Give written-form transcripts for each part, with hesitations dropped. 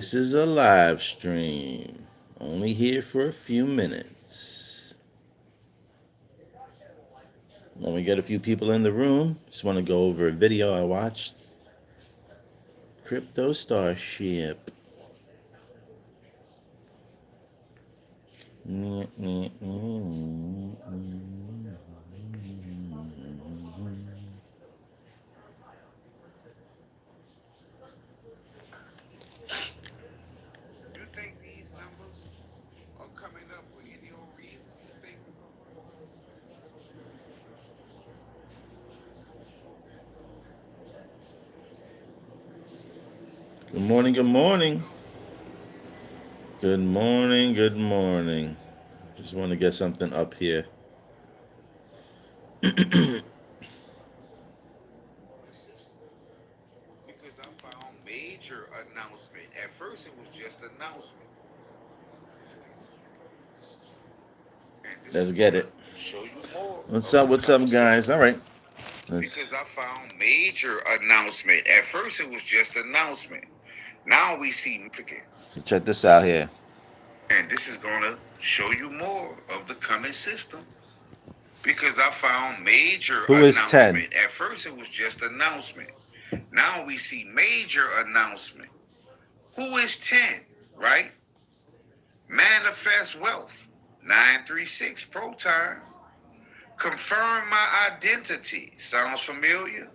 This is a live stream. Only here for a few minutes. When we get a few people in the room, just want to go over a video I watched. Crypto Starship. You think these numbers are coming up for any old reason? You think Good morning, good morning. no? Good morning, good morning. Just want to get something up here. The system. Because I found major announcement. At first it was just announcement. And this Let's is get gonna it. show you more What's of up? the What's up, coming guys? system. All right. Let's Because I found major announcement. At first it was just announcement. Now we see significant. so check this out here. And this is gonna show you more of the coming system. Because I found major Who is 10? announcement. At first it was just announcement. Now we see major announcement. Who is 10, right? Manifest wealth. 936 pro time. Confirm my identity. Sounds familiar?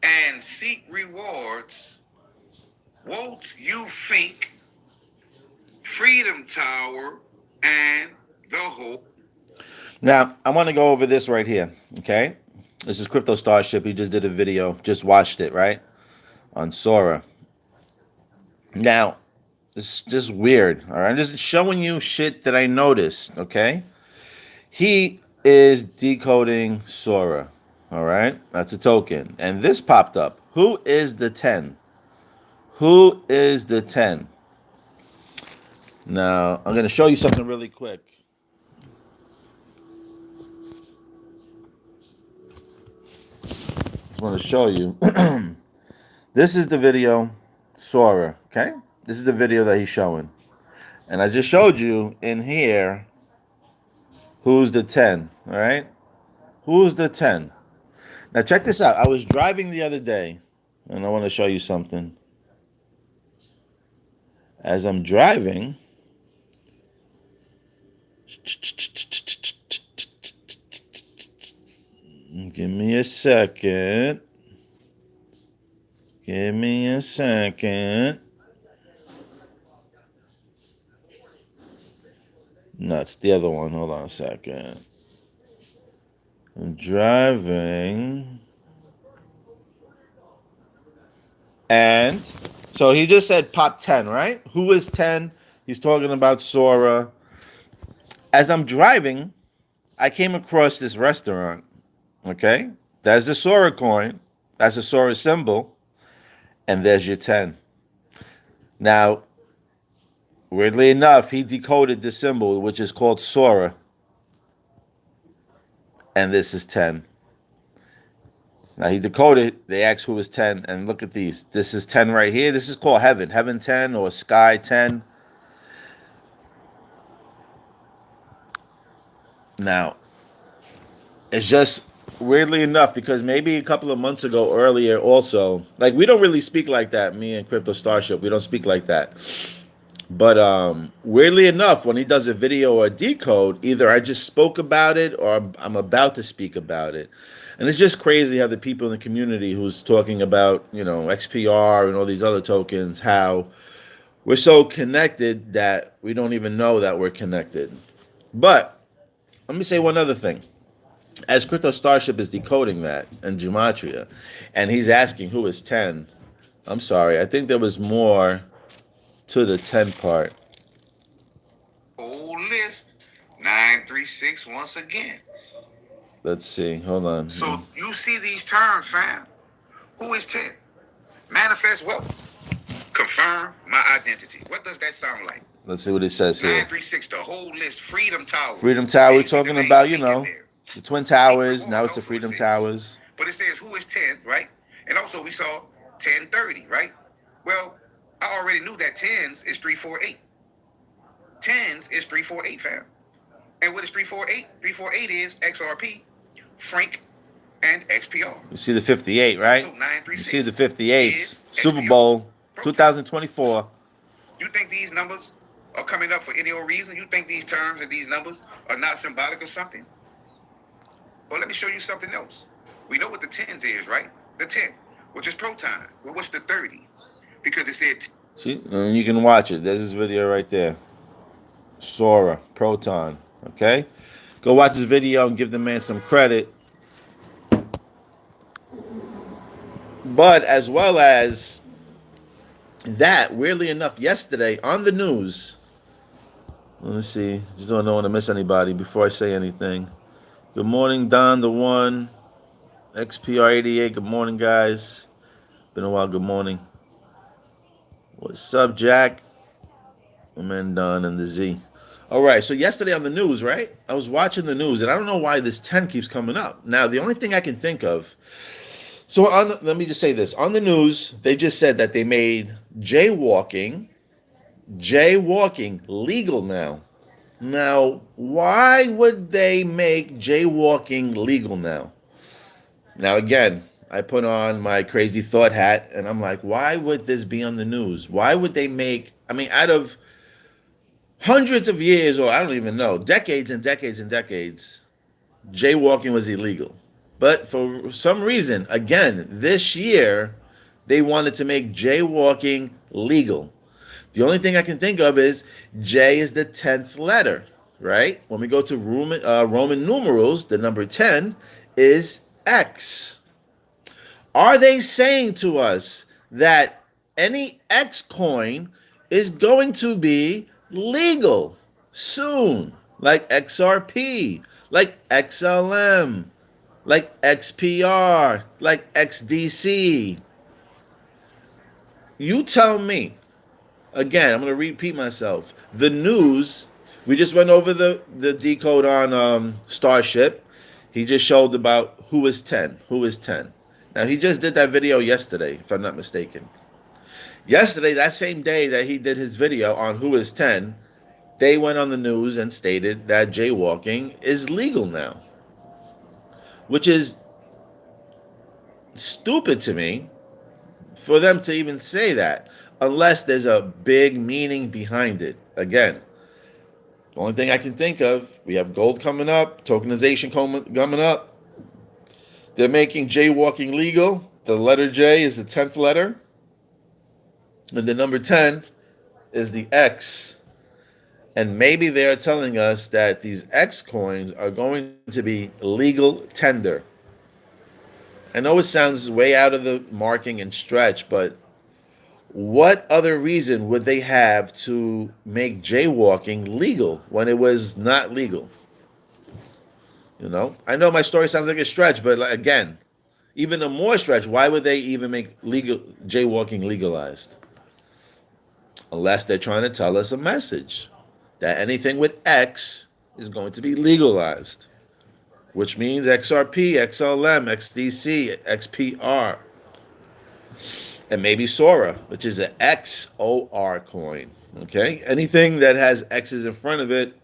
And seek rewards. Won't you think? Freedom Tower and the whole. Now, I want to go over this right here, okay? This is Crypto Starship. He just did a video, just watched it, right? On Sora. Now, it's just weird, all right? I'm just showing you shit that I noticed, okay? He is decoding Sora, all right? That's a token. And this popped up. Who is the 10? Who is the 10? Now, I'm going to show you something really quick. Just want to show you. This is the video, Sora, okay? This is the video that he's showing. And I just showed you in here who's the 10, all right? Who's the 10? Now, check this out. I was driving the other day, and I want to show you something. As I'm driving, give me a second. Give me a second. No, it's the other one. Hold on a second. I'm driving. And so he just said pop 10, right? Who is 10? He's talking about Sora. As I'm driving, I came across this restaurant. Okay? That's the Sora coin. That's the Sora symbol. And there's your 10. Now, weirdly enough, he decoded the symbol, which is called Sora. And this is 10. Now he decoded, they asked who was 10, and look at these. This is 10 right here. This is called Heaven. Heaven 10 or Sky 10. Now, it's just weirdly enough, because maybe a couple of months ago earlier also, like we don't really speak like that, me and Crypto Starship, we don't speak like that. But weirdly enough, when he does a video or a decode, either I just spoke about it or I'm about to speak about it. And it's just crazy how the people in the community who's talking about, XPR and all these other tokens, how we're so connected that we don't even know that we're connected. But let me say one other thing. As Crypto Starship is decoding that and Gematria, and he's asking who is 10, I'm sorry, I think there was more to the 10 part. Whole list. 936 once again. Let's see. Hold on. So you see these terms, fam. Who is 10? Manifest wealth. Confirm my identity. What does that sound like? Let's see what it says here. 936, the whole list. Freedom Tower. Freedom Tower. We're You see the talking name about, Freak in there. the Twin Secret Towers. Now rewards it's the also it Freedom says. Towers. But it says who is 10, right? And also we saw 1030, right? Well, I already knew that tens is 348. Tens is 348, fam. And what is 348? 348 is XRP, Frank, and XPR. You see the 58, right? So 936. You see the 58s. is Super XPR. Bowl Proton. 2024. You think these numbers are coming up for any old reason? You think these terms and these numbers are not symbolic of something? Well, let me show you something else. We know what the tens is, right? The 10, which is proton. Well, what's the 30? Because it said See, and you can watch it. There's this video right there. Sora, Proton. Okay? Go watch this video and give the man some credit. But as well as that, weirdly enough, yesterday on the news, let me see. Just don't want to miss anybody before I say anything. Good morning, Don the One. XPR88. Good morning, guys. Been a while. Good morning. What's up, Jack? My man Don and the Z. All right, so yesterday on the news, right? I was watching the news, and I don't know why this 10 keeps coming up. Now, the only thing I can think of, so let me just say this. On the news, they just said that they made jaywalking legal now. Now, why would they make jaywalking legal now? Now, again, I put on my crazy thought hat, and I'm like, why would this be on the news? Why would they make, I mean, out of hundreds of years, or I don't even know, decades and decades and decades, jaywalking was illegal. But for some reason, again, this year, they wanted to make jaywalking legal. The only thing I can think of is J is the 10th letter, right? When we go to Roman numerals, the number 10 is X. Are they saying to us that any X coin is going to be legal soon? Like XRP, like XLM, like XPR, like XDC? You tell me. Again, I'm going to repeat myself. The news, we just went over the decode on Starship. He just showed about who is 10. Who is 10. Now, he just did that video yesterday, if I'm not mistaken. Yesterday, that same day that he did his video on who is 10, they went on the news and stated that jaywalking is legal now. Which is stupid to me for them to even say that, unless there's a big meaning behind it. Again, the only thing I can think of, we have gold coming up, tokenization coming up. They're making jaywalking legal. The letter J is the 10th letter. And the number 10 is the X. And maybe they're telling us that these X coins are going to be legal tender. I know it sounds way out of the marking and stretch, but what other reason would they have to make jaywalking legal when it was not legal? You know, I know my story sounds like a stretch, but again, even a more stretch, why would they even make legal jaywalking legalized? Unless they're trying to tell us a message that anything with X is going to be legalized, which means XRP, XLM, XDC, XPR, and maybe Sora, which is an XOR coin. Okay, anything that has X's in front of it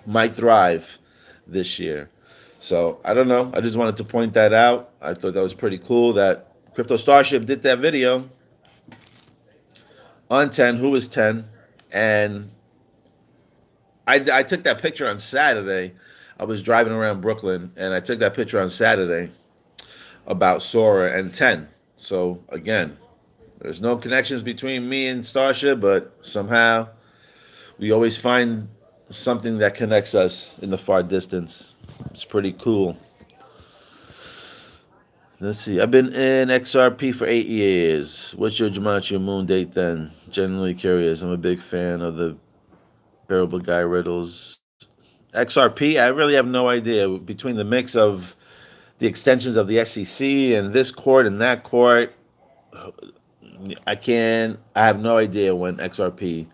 might thrive this year. So I don't know. I just wanted to point that out. I thought that was pretty cool that Crypto Starship did that video on 10, who is 10, and I took that picture on Saturday. I was driving around Brooklyn, and I took that picture on Saturday about Sora and 10. So again, there's no connections between me and Starship, but somehow we always find something that connects us in the far distance. It's pretty cool. Let's see. I've been in XRP for 8 years. What's your Gematria moon date then? Genuinely curious. I'm a big fan of the Bearable Guy riddles. XRP, I really have no idea. Between the mix of the extensions of the SEC and this court and that court, I have no idea when XRP,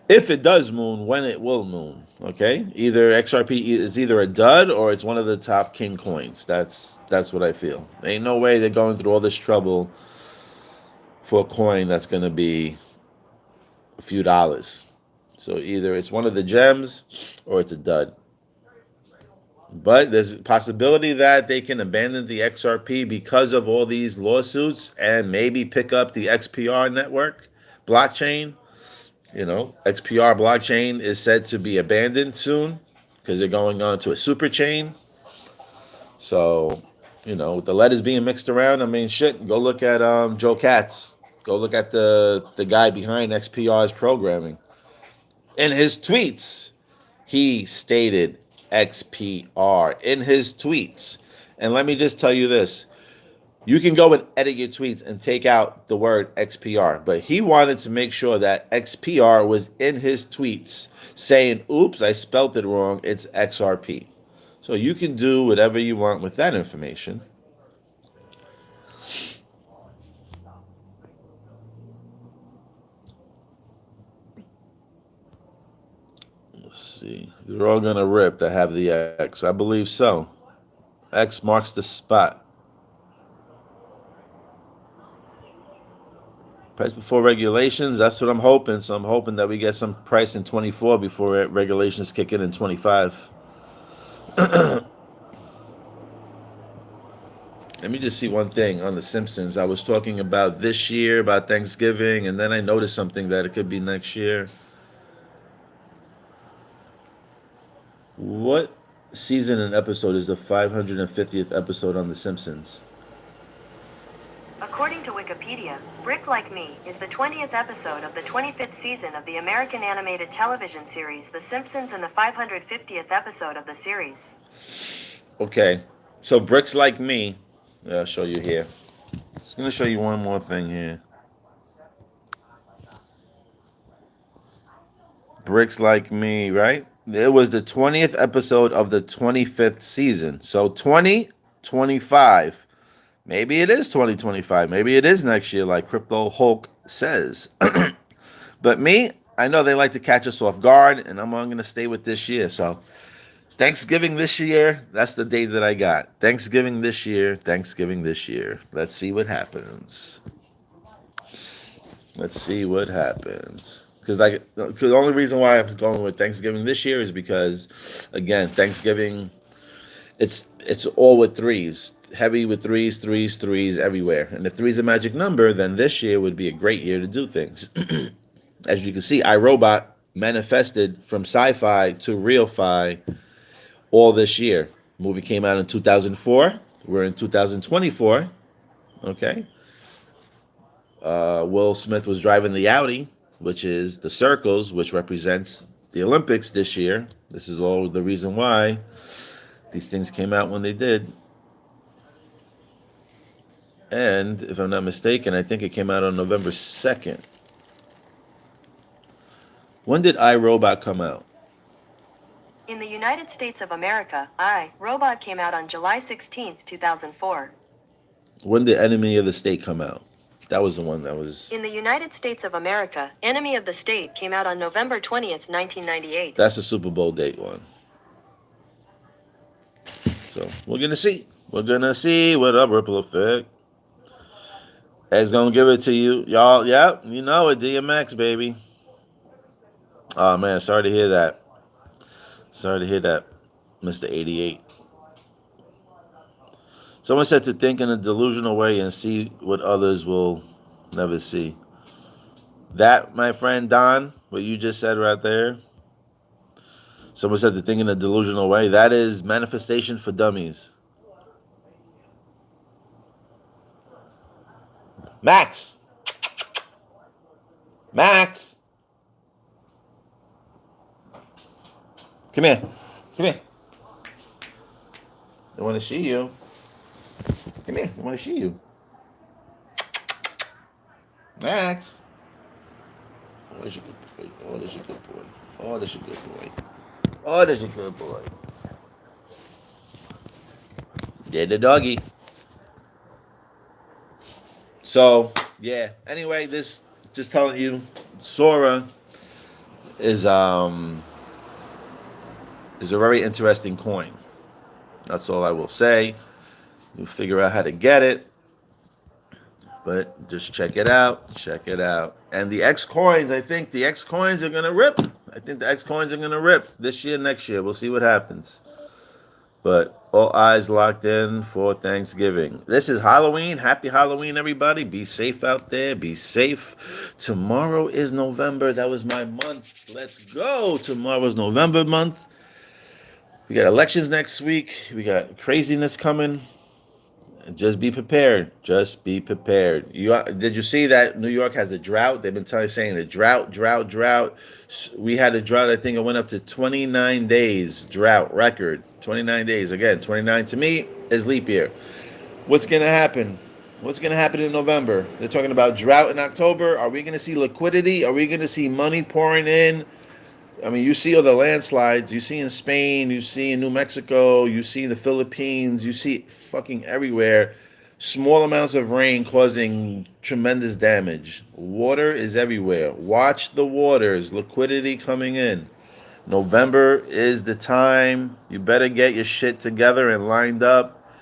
if it does moon, when it will moon. Okay, either XRP is either a dud or it's one of the top king coins. That's what I feel. Ain't no way they're going through all this trouble for a coin that's going to be a few dollars. So either it's one of the gems or it's a dud. But there's a possibility that they can abandon the XRP because of all these lawsuits and maybe pick up the XPR network blockchain. You know, XPR blockchain is said to be abandoned soon because they're going on to a super chain. So, you know, the letters being mixed around. I mean, shit. Go look at Joe Katz. Go look at the guy behind XPR's programming. In his tweets, he stated XPR in his tweets. And let me just tell you this. You can go and edit your tweets and take out the word XPR, but he wanted to make sure that XPR was in his tweets saying, oops, I spelt it wrong, it's XRP. So you can do whatever you want with that information. Let's see. They're all going to rip that have the X. I believe so. X marks the spot. Price before regulations, that's what I'm hoping. So I'm hoping that we get some price in 24 before regulations kick in 25. Let me just see one thing on The Simpsons. I was talking about this year, about Thanksgiving, and then I noticed something that it could be next year. What season and episode is the 550th episode on The Simpsons? According to Wikipedia, Brick Like Me is the 20th episode of the 25th season of the American animated television series The Simpsons and the 550th episode of the series. Okay, so Bricks Like Me, I'll show you here. Just going to show you one more thing here. Bricks Like Me, right? It was the 20th episode of the 25th season. So 2025. Maybe it is 2025. Maybe it is next year, like Crypto Hulk says. But me, I know they like to catch us off guard, and I'm going to stay with this year. So Thanksgiving this year, that's the date that I got. Thanksgiving this year, Thanksgiving this year. Let's see what happens. Let's see what happens. Because the only reason why I was going with Thanksgiving this year is because, again, Thanksgiving, it's all with threes. Heavy with threes, threes, threes everywhere. And if three is a magic number, then this year would be a great year to do things. As you can see, iRobot manifested from sci-fi to real-fi all this year. Movie came out in 2004. We're in 2024. Okay. Will Smith was driving the Audi, which is the circles, which represents the Olympics this year. This is all the reason why these things came out when they did. And if I'm not mistaken, I think it came out on November 2nd. When did iRobot come out? In the United States of America, iRobot came out on July 16th, 2004. When did Enemy of the State come out? That was the one that was... In the United States of America, Enemy of the State came out on November 20th, 1998. That's the Super Bowl date one. So, we're going to see. We're going to see what a ripple effect. Egg's going to give it to you. Y'all, yeah, you know it. DMX, baby. Oh, man, sorry to hear that. Sorry to hear that, Mr. 88. Someone said to think in a delusional way and see what others will never see. That, my friend Don, what you just said right there. Someone said to think in a delusional way. That is manifestation for dummies. Max. Max. Come here. Come here. They want to see you. Come here. They want to see you. Max. Oh, that's a good boy. Oh, that's a good boy. Oh, that's a good boy. Oh, that's a good boy. They're the doggy. So, yeah. Anyway, this just telling you, Sora is a very interesting coin. That's all I will say. You figure out how to get it. But just check it out. Check it out. And the X coins, I think the X coins are gonna rip. I think the X coins are gonna rip this year, next year. We'll see what happens. But all eyes locked in for Thanksgiving. This is Halloween. Happy Halloween, everybody. Be safe out there. Be safe. Tomorrow is November. That was my month. Let's go. Tomorrow's November month. We got elections next week. We got craziness coming. Just be prepared. Just be prepared. Did you see that New York has a drought? They've been saying the drought, drought, drought. We had a drought. I think it went up to 29 days drought record. 29 days. Again, 29 to me is leap year. What's gonna happen? What's gonna happen in November? They're talking about drought in October. Are we gonna see liquidity? Are we gonna see money pouring in? I mean, you see all the landslides. You see in Spain. You see in New Mexico. You see in the Philippines. You see fucking everywhere. Small amounts of rain causing tremendous damage. Water is everywhere. Watch the waters. Liquidity coming in. November is the time. You better get your shit together and lined up.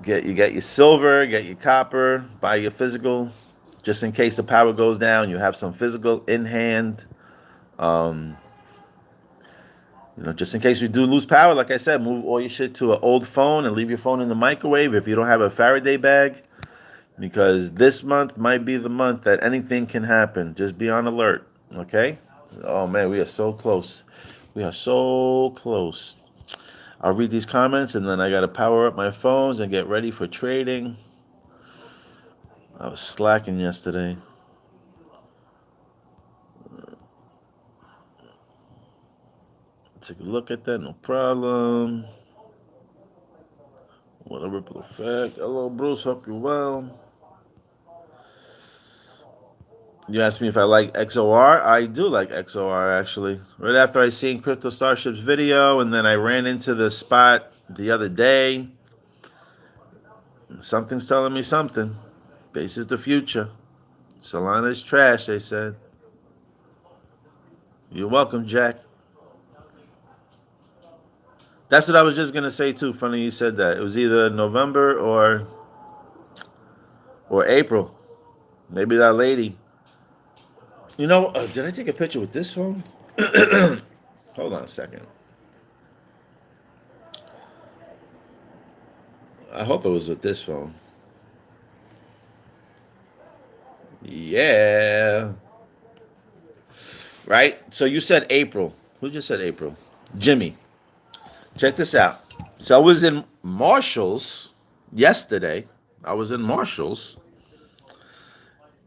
You get your silver. Get your copper. Buy your physical. Just in case the power goes down, you have some physical in hand. Just in case we do lose power, like I said, move all your shit to an old phone and leave your phone in the microwave if you don't have a Faraday bag, because this month might be the month that anything can happen. Just be on alert, okay? Oh, man, we are so close. We are so close. I'll read these comments, and then I got to power up my phones and get ready for trading. I was slacking yesterday. Take a look at that, no problem. What a ripple effect. Hello, Bruce. Hope you're well. You asked me if I like XOR. I do like XOR, actually. Right after I seen Crypto Starship's video, and then I ran into the spot the other day. Something's telling me something. Base is the future. Solana's trash, they said. You're welcome, Jack. That's what I was just gonna say too. Funny you said that. It was either November or April. Maybe that lady. Did I take a picture with this phone? Hold on a second. I hope it was with this phone. Yeah. Right? So you said April. Who just said April? Jimmy. Check this out. So I was in Marshall's yesterday.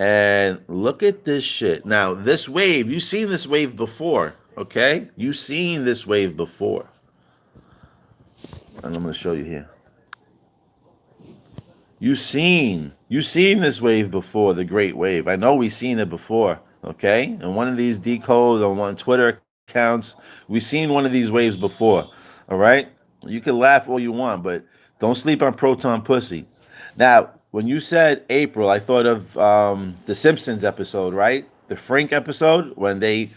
And look at this shit. Now, this wave, you've seen this wave before, okay? You've seen this wave before. And I'm going to show you here. You've seen this wave before, the Great Wave. I know we've seen it before, okay? And one of these decodes on one Twitter accounts, we've seen one of these waves before. All right? You can laugh all you want, but don't sleep on Proton Pussy. Now, when you said April, I thought of the Simpsons episode, right? The Frank episode when they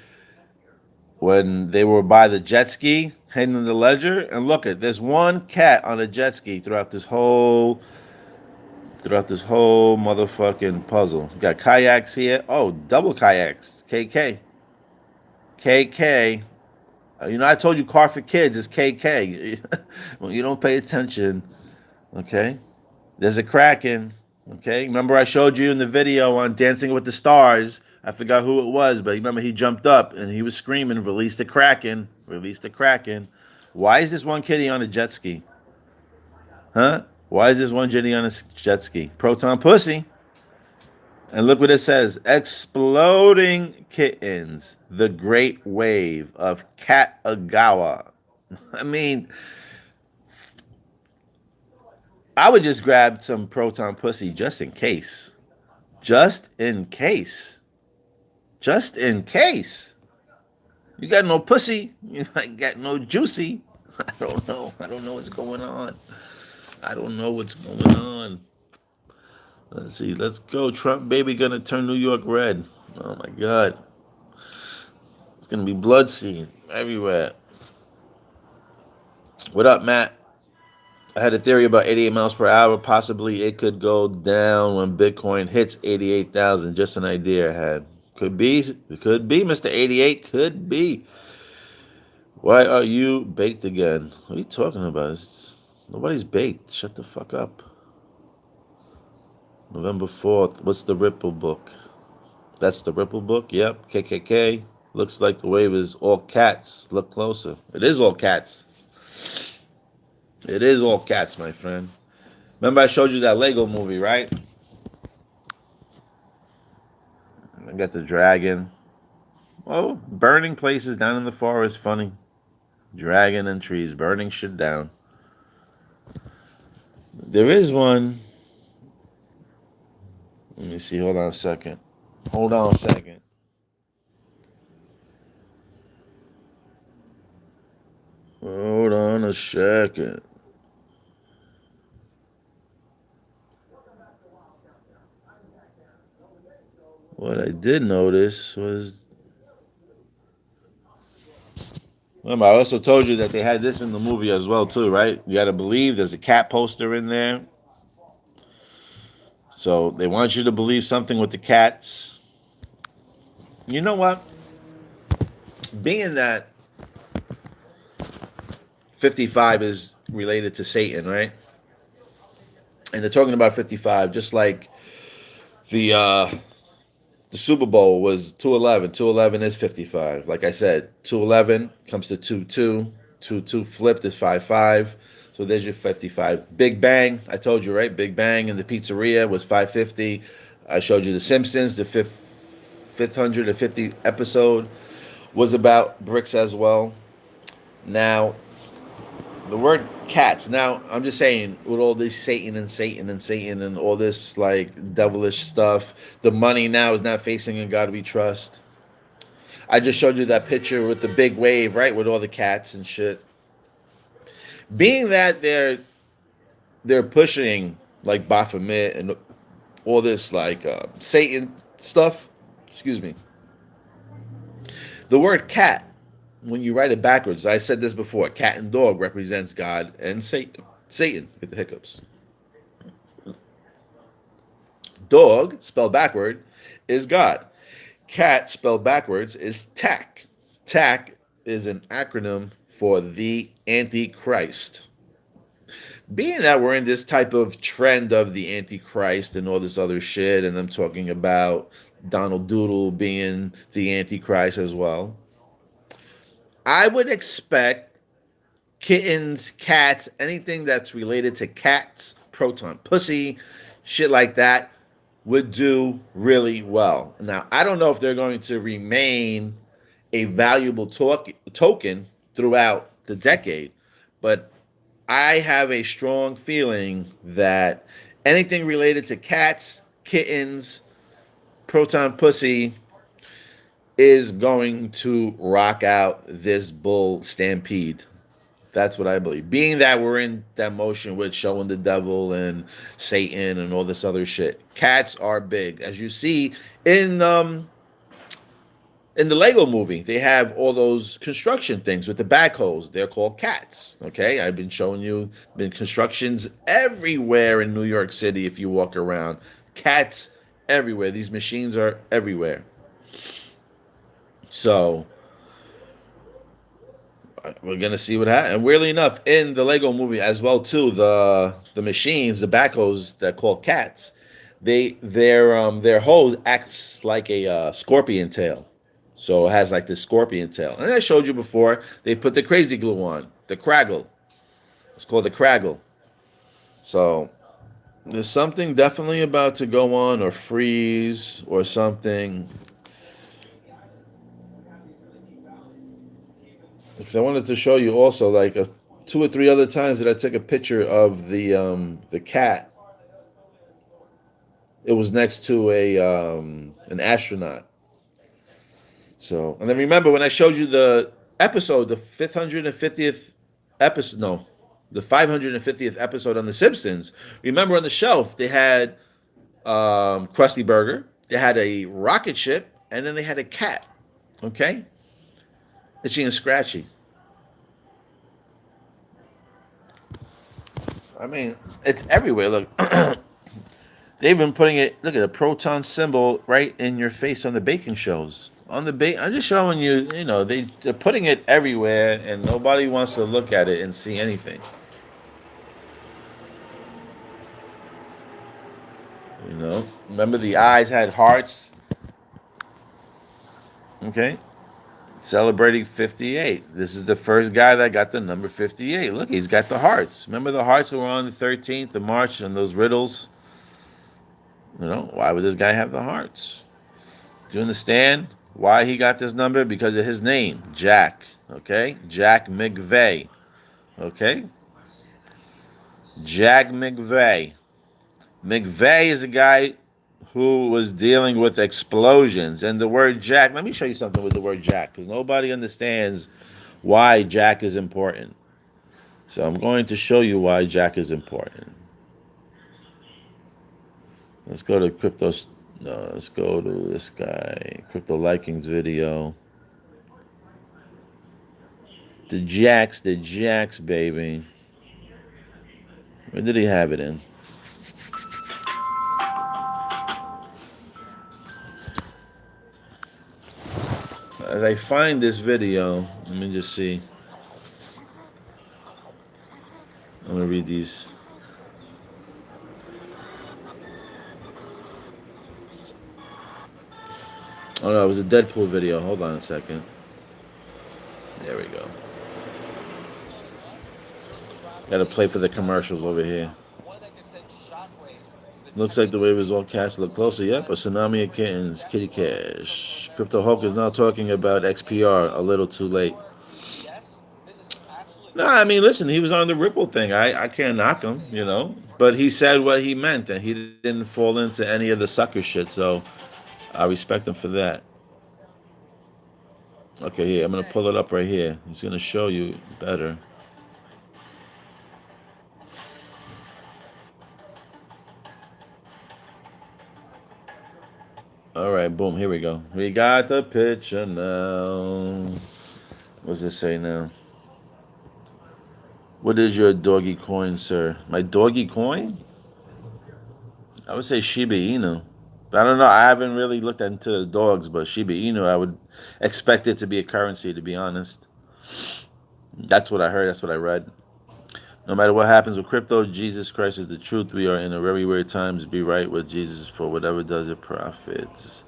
were by the jet ski heading in the ledger. And look, there's one cat on a jet ski throughout this whole motherfucking puzzle. You got kayaks here. Oh, double kayaks. KK. I told you car for kids is KK. Well, you don't pay attention, okay? There's a Kraken, okay? Remember I showed you in the video on Dancing with the Stars. I forgot who it was, but remember he jumped up and he was screaming, release the Kraken, release the Kraken. Why is this one kitty on a jet ski? Huh? Why is this one kitty on a jet ski? Proton Pussy. And look what it says. Exploding Kittens. The Great Wave of Katagawa. I mean, I would just grab some Proton Pussy just in case. Just in case. Just in case. You got no pussy. You got no juicy. I don't know. I don't know what's going on. Let's see. Let's go. Trump baby gonna turn New York red. Oh my God. It's gonna be blood scene everywhere. What up, Matt? I had a theory about 88 miles per hour. Possibly it could go down when Bitcoin hits 88,000. Just an idea I had. Could be. Could be, Mr. 88. Could be. Why are you baked again? What are you talking about? Nobody's baked. Shut the fuck up. November 4th. What's the Ripple book? That's the Ripple book? Yep. KKK. Looks like the wave is all cats. Look closer. It is all cats. It is all cats, my friend. Remember I showed you that Lego movie, right? I got the dragon. Oh, burning places down in the forest. Funny. Dragon and trees. Burning shit down. There is one. Let me see. Hold on a second. Hold on a second. Hold on a second. What I did notice was, remember, I also told you that they had this in the movie as well, too, right? You got to believe there's a cat poster in there. So they want you to believe something with the cats. You know what? Being that 55 is related to Satan, right? And they're talking about 55, just like the Super Bowl was 211. 211 is 55. Like I said, 211 comes to 22. 22 flipped is 55. So there's your 55. Big Bang, I told you, right? Big Bang in the pizzeria was 550. I showed you The Simpsons, the 550th episode was about bricks as well. Now, the word cats. Now, I'm just saying, with all this Satan and all this like devilish stuff, the money now is not facing a God we trust. I just showed you that picture with the big wave, right, with all the cats and shit. Being that they're pushing like Baphomet and all this like Satan stuff. Excuse me. The word cat, when you write it backwards, I said this before, cat and dog represents God and Satan. Satan, get the hiccups. Dog, spelled backward, is God. Cat, spelled backwards, is TAC. TAC is an acronym for the Antichrist. Being that we're in this type of trend of the Antichrist and all this other shit, and I'm talking about Donald Doodle being the Antichrist as well, I would expect kittens, cats, anything that's related to cats, proton pussy, shit like that, would do really well. Now, I don't know if they're going to remain a valuable token throughout the decade, but I have a strong feeling that anything related to cats, kittens, proton pussy is going to rock out this bull stampede. That's what I believe. Being that we're in that motion with showing the devil and Satan and all this other shit, cats are big. As you see in the Lego movie, they have all those construction things with the backhoes. They're called cats. Okay, I've been showing you been constructions everywhere in New York City. If you walk around, cats everywhere. These machines are everywhere. So we're gonna see what happens. And weirdly enough, in the Lego movie as well too, the machines, the backhoes that are called cats, their hose acts like a scorpion tail. So it has like this scorpion tail. And I showed you before, they put the crazy glue on, the craggle. It's called the craggle. So there's something definitely about to go on or freeze or something. Because I wanted to show you also like two or three other times that I took a picture of the cat. It was next to an astronaut. So, and then remember when I showed you the episode, the 550th episode, no, the 550th episode on The Simpsons. Remember on the shelf they had Krusty Burger, they had a rocket ship, and then they had a cat. Okay, Itchy and Scratchy. I mean, it's everywhere. Look, they've been putting it. Look at the proton symbol right in your face on the baking shows. On the I'm just showing you. You know, they're putting it everywhere, and nobody wants to look at it and see anything. You know, remember the eyes had hearts. Okay, celebrating 58. This is the first guy that got the number 58. Look, he's got the hearts. Remember the hearts that were on the 13th of March and those riddles? You know, why would this guy have the hearts? Do you understand why he got this number? Because of his name, Jack. Okay? Jack McVeigh. Okay? Jack McVeigh. McVeigh is a guy who was dealing with explosions. And the word Jack, let me show you something with the word Jack, because nobody understands why Jack is important. So I'm going to show you why Jack is important. Let's go to crypto. No, let's go to this guy. Crypto Likings video. The Jacks, baby. Where did he have it in? As I find this video, let me just see. I'm gonna read these. Oh no, it was a Deadpool video. Hold on a second. There we go. Gotta play for the commercials over here. Looks like the wave is all cast. Look closer. Yep, a tsunami of kittens. Kitty Cash. Crypto Hulk is now talking about XPR. A little too late. No, I mean, listen, he was on the Ripple thing. I can't knock him, you know. But he said what he meant, and he didn't fall into any of the sucker shit. So I respect him for that. Okay, here, I'm going to pull it up right here. He's going to show you better. All right, boom, here we go. We got the picture now. What's it say now? What is your doggy coin, sir? My doggy coin? I would say Shiba Inu. I don't know. I haven't really looked into the dogs, but Shiba Inu, I would expect it to be a currency, to be honest. That's what I heard. That's what I read. No matter what happens with crypto, Jesus Christ is the truth. We are in a very weird times. Be right with Jesus, for whatever does it profits.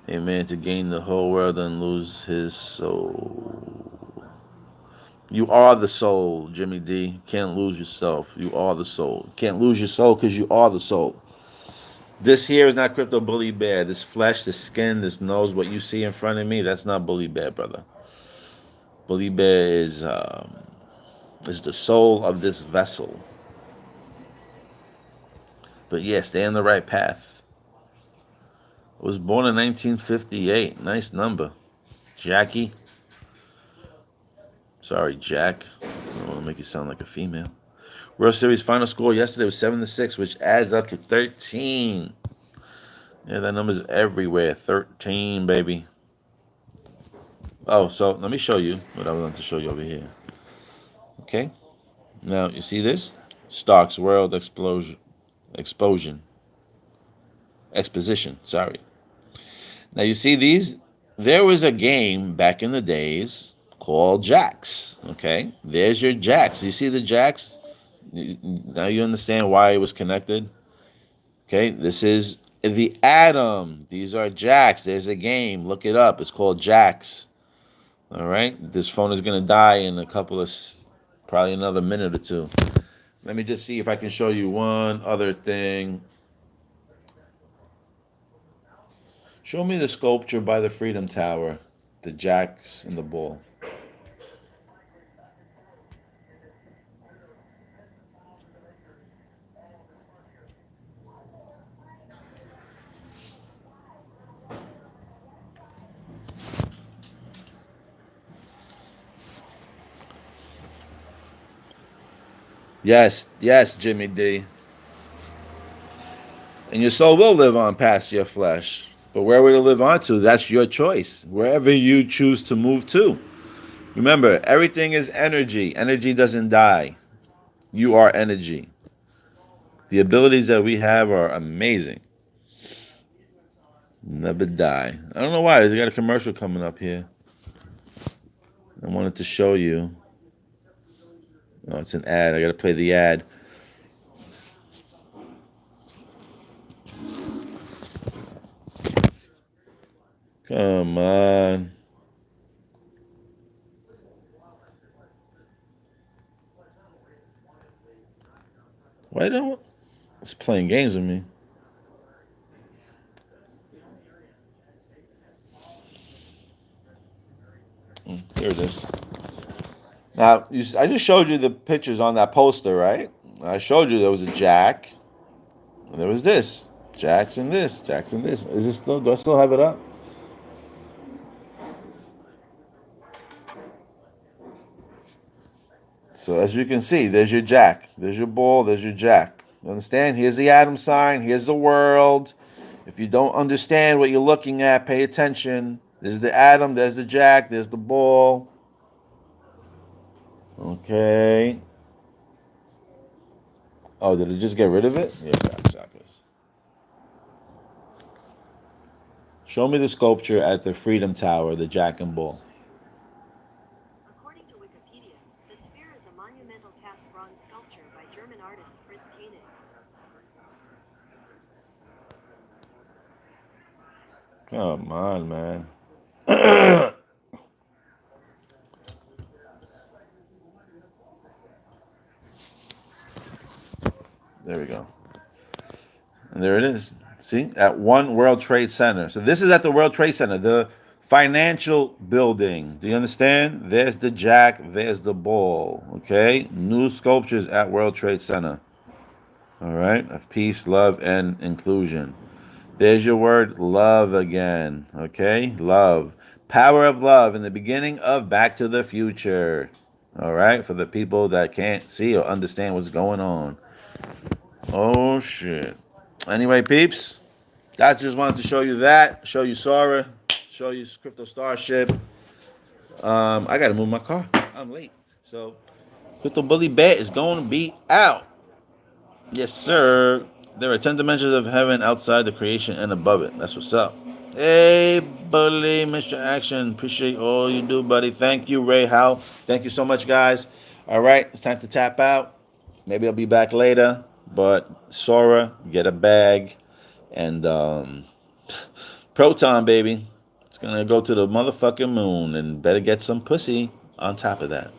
Amen. To gain the whole world and lose his soul. You are the soul, Jimmy D. Can't lose yourself. You are the soul. Can't lose your soul because you are the soul. This here is not crypto bully bear. This flesh, this skin, this nose, what you see in front of me, that's not bully bear, brother. Bully bear is the soul of this vessel. But yeah, stay on the right path. I was born in 1958. Nice number. Jackie. Sorry, Jack. I don't want to make you sound like a female. World Series final score yesterday was 7-6, which adds up to 13. Yeah, that number's everywhere. 13, baby. Oh, so let me show you what I want to show you over here. Okay. Now, you see this? Stocks World Exposition. Sorry. Now, you see these? There was a game back in the days called Jacks. Okay. There's your Jacks. You see the Jacks? Now you understand why it was connected. Okay. This is the atom. These are Jacks. There's a game. Look it up. It's called Jacks. All right. This phone is going to die in a couple of, probably another minute or two. Let me just see if I can show you one other thing. Show me the sculpture by the Freedom Tower, the Jacks and the bull. Yes, Jimmy D. And your soul will live on past your flesh. But where will it live on to? That's your choice. Wherever you choose to move to. Remember, everything is energy. Energy doesn't die. You are energy. The abilities that we have are amazing. Never die. I don't know why. They got a commercial coming up here. I wanted to show you. Oh, it's an ad. I got to play the ad. Come on. Why don't... It's playing games with me. Here it is. Now, I just showed you the pictures on that poster, right? I showed you there was a jack, and there was this. Jacks and this. Jacks and this. Is this still... Do I still have it up? So as you can see, there's your jack. There's your ball. There's your jack. You understand? Here's the atom sign. Here's the world. If you don't understand what you're looking at, pay attention. There's the atom. There's the jack. There's the ball. Okay. Oh, did it just get rid of it? Yeah, cocksuckers. Show me the sculpture at the Freedom Tower, the jack and ball. According to Wikipedia, the sphere is a monumental cast bronze sculpture by German artist Fritz Koenig. Come on, man. There we go. And there it is. See? At One World Trade Center. So this is at the World Trade Center, the financial building. Do you understand? There's the jack. There's the ball. Okay? New sculptures at World Trade Center. All right? Of peace, love, and inclusion. There's your word, love again. Okay? Love. Power of love in the beginning of Back to the Future. All right? For the people that can't see or understand what's going on. Oh, shit. Anyway, peeps, I just wanted to show you that. Show you Sora. Show you Crypto Starship. I got to move my car. I'm late. So, Crypto Bully Bet is going to be out. Yes, sir. There are 10 dimensions of heaven outside the creation and above it. That's what's up. Hey, Bully, Mr. Action. Appreciate all you do, buddy. Thank you, Ray Howe. Thank you so much, guys. All right, it's time to tap out. Maybe I'll be back later. But Sora, get a bag. And Proton, baby. It's going to go to the motherfucking moon. And better get some pussy on top of that.